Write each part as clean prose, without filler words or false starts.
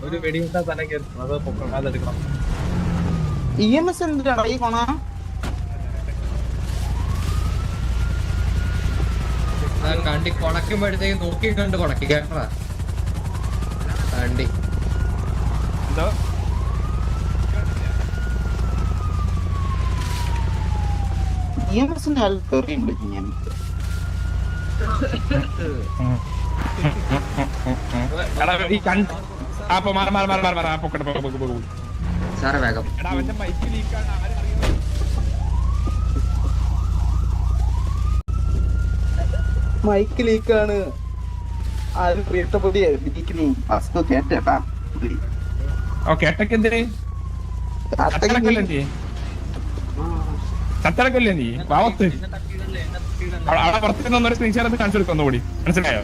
ഒരു വെടിവിട്ടാ തലക്ക് അത് അതെടുക്കണം. EMS എന്തിനാണ് ഈ കൊണ? കണ്ടി കൊണക്കുമ്പോഴത്തേക്ക് നോക്കി കണ്ട് കൊണക്കി കേട്ടാ കണ്ടി EMSന്റെ ആൾ തെറിയുണ്ട് ഞാൻ. സാറേ വേഗം മൈക്ക് ലീക്കാണ്. ആരും പ്രിയപ്പെട്ട കേട്ടാ ചത്തടക്കല്ലേ നീ പാവത്ത് അവിടെ പുറത്തുനിന്നൊരു സ്ക്രീൻഷോട്ട് കാണിച്ചു കൊടുക്കും ഒന്നുകൂടി, മനസ്സിലായോ?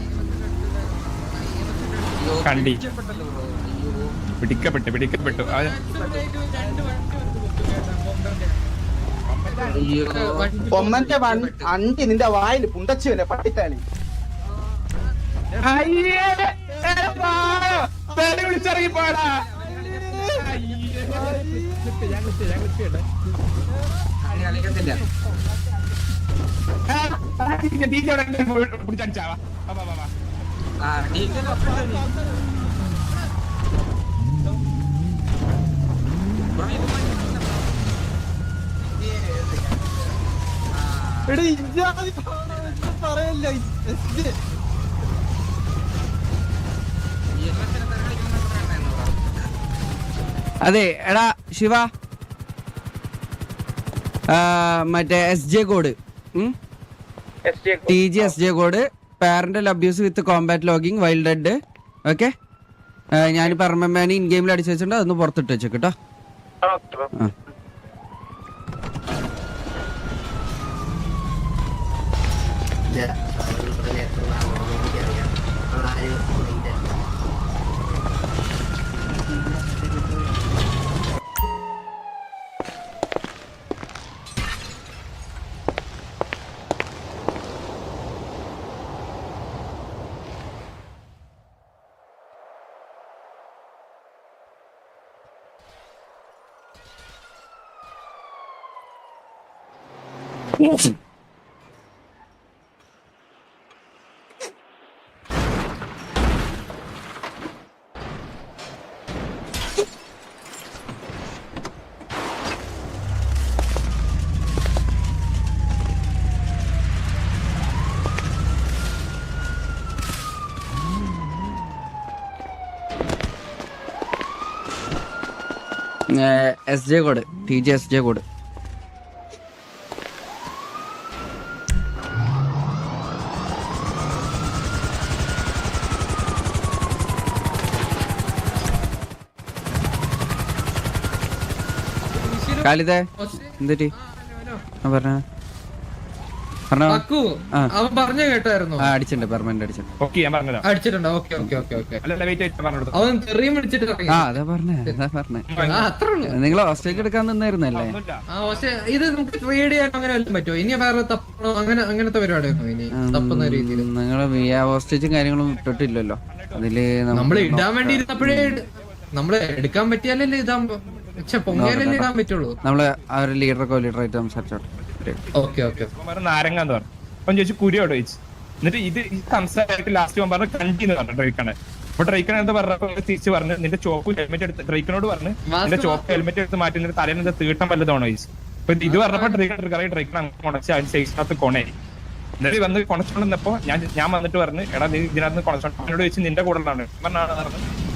കണ്ടി പിടിക്കപ്പെട്ടു ഒന്നന്റെ അണ്ടി നിന്റെ വായിൽ പുണ്ടച്ചുവല്ലേ പട്ടിത്താലി. വിളിച്ചിറങ്ങി പോടാ. പിടിച്ചാവാ പറയല്ല. അതെ എടാ ശിവ, മറ്റേ SJ code TG SJ code parental abuse with combat logging wild dead. Okay, ഞാൻ പെർമനന്റ് ഇൻ ഗെയിമിൽ അടിച്ചു വെച്ചിട്ടുണ്ട്, അതൊന്ന് പുറത്തിട്ട് വെച്ചേട്ടോ. SJ code TG SJ code. കാലിതേ എന്തിട്ട് പറഞ്ഞ അവൻ പറഞ്ഞു കേട്ടായിരുന്നു. അടിച്ചിട്ടുണ്ട്, പെർമനന്റ് അടിച്ചിട്ടുണ്ട്. അവൻ തെറിയും വിളിച്ചിട്ട് അതാ പറഞ്ഞേ. നിങ്ങൾ ഹോസ്റ്റേജ് എടുക്കാൻ നിന്നായിരുന്നല്ലേ? ഇത് നമുക്ക് ട്രേഡ് ചെയ്യാൻ അങ്ങനെ വല്ലതും പറ്റുമോ? ഇനി വേറെ തപ്പണോ അങ്ങനത്തെ പരിപാടിയാണോ ഇനി തപ്പുന്ന രീതിയിൽ? നിങ്ങള് ഹോസ്റ്റേജും കാര്യങ്ങളും ഇട്ടിട്ടില്ലല്ലോ. അതില് നമ്മള് ഇടാൻ വേണ്ടി ഇരുന്നപ്പോഴേ നമ്മള് എടുക്കാൻ പറ്റിയാലല്ലേ ഇടാൻ, പൊങ്ങിയാലല്ലേ ഇടാൻ പറ്റുള്ളൂ. നമ്മള് ആ ഒരു ലീഡറായിട്ട് സംസാരിച്ചോട്ടെ. നാരങ്ങാന്ന് പറഞ്ഞു. അപ്പം ചോദിച്ചു കുരിയോട് ചോദിച്ചു. എന്നിട്ട് ഇത് സംസാരമായിട്ട് ലാസ്റ്റ് പറഞ്ഞു കണ്ടിന്ന് പറഞ്ഞു ഡ്രൈക്കാണ്. അപ്പൊ ഡ്രൈക്കൺ എന്താ പറഞ്ഞപ്പോ തിരിച്ച് പറഞ്ഞു നിന്റെ ചോപ്പ് ഹെൽമെറ്റ് എടുത്ത് ഡ്രൈക്കനോട് പറഞ്ഞു നിന്റെ ചോപ്പ് ഹെൽമെറ്റ് എടുത്ത് മാറ്റി നിന്റെ തലേന്ന് തീട്ടം വല്ലതാണോ ചോദിച്ചു. അപ്പൊ ഇത് പറഞ്ഞപ്പോ ഡ്രൈക്കൺ അങ്ങനെ കൊണച്ച് അതിന് സൈസിനകത്ത് കൊണയായി. എന്നിട്ട് വന്ന് കൊണച്ചോണ്ടിരുന്നപ്പോ ഞാൻ വന്നിട്ട് പറഞ്ഞു എടാ നീ ഇതിനകത്ത് കൊണച്ചോണ്ട് എന്നോട് ചോദിച്ചു നിന്റെ കൂടെ പറഞ്ഞു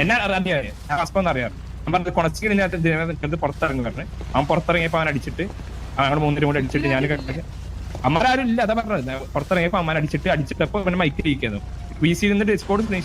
എന്നെ അറിയാം, ഞാൻ ഹസ്ബൻഡ് അറിയാം. ഞാൻ പറഞ്ഞത് കൊണച്ച് ഇതിനകത്ത് പുറത്തിറങ്ങി പറഞ്ഞു. അവൻ പുറത്തിറങ്ങിയപ്പോ അവൻ അടിച്ചിട്ട് ഞങ്ങൾ 3 പേരും കൂടെ അടിച്ചിട്ട് ഞാൻ കണ്ടത് അമ്മമാരും ഇല്ല. അതാ പറഞ്ഞത് പുറത്തിറങ്ങിയപ്പോ അമ്മ അടിച്ചിട്ടപ്പോ ഇവനെ മൈക്കിലിരിക്കുന്നു. VC Discord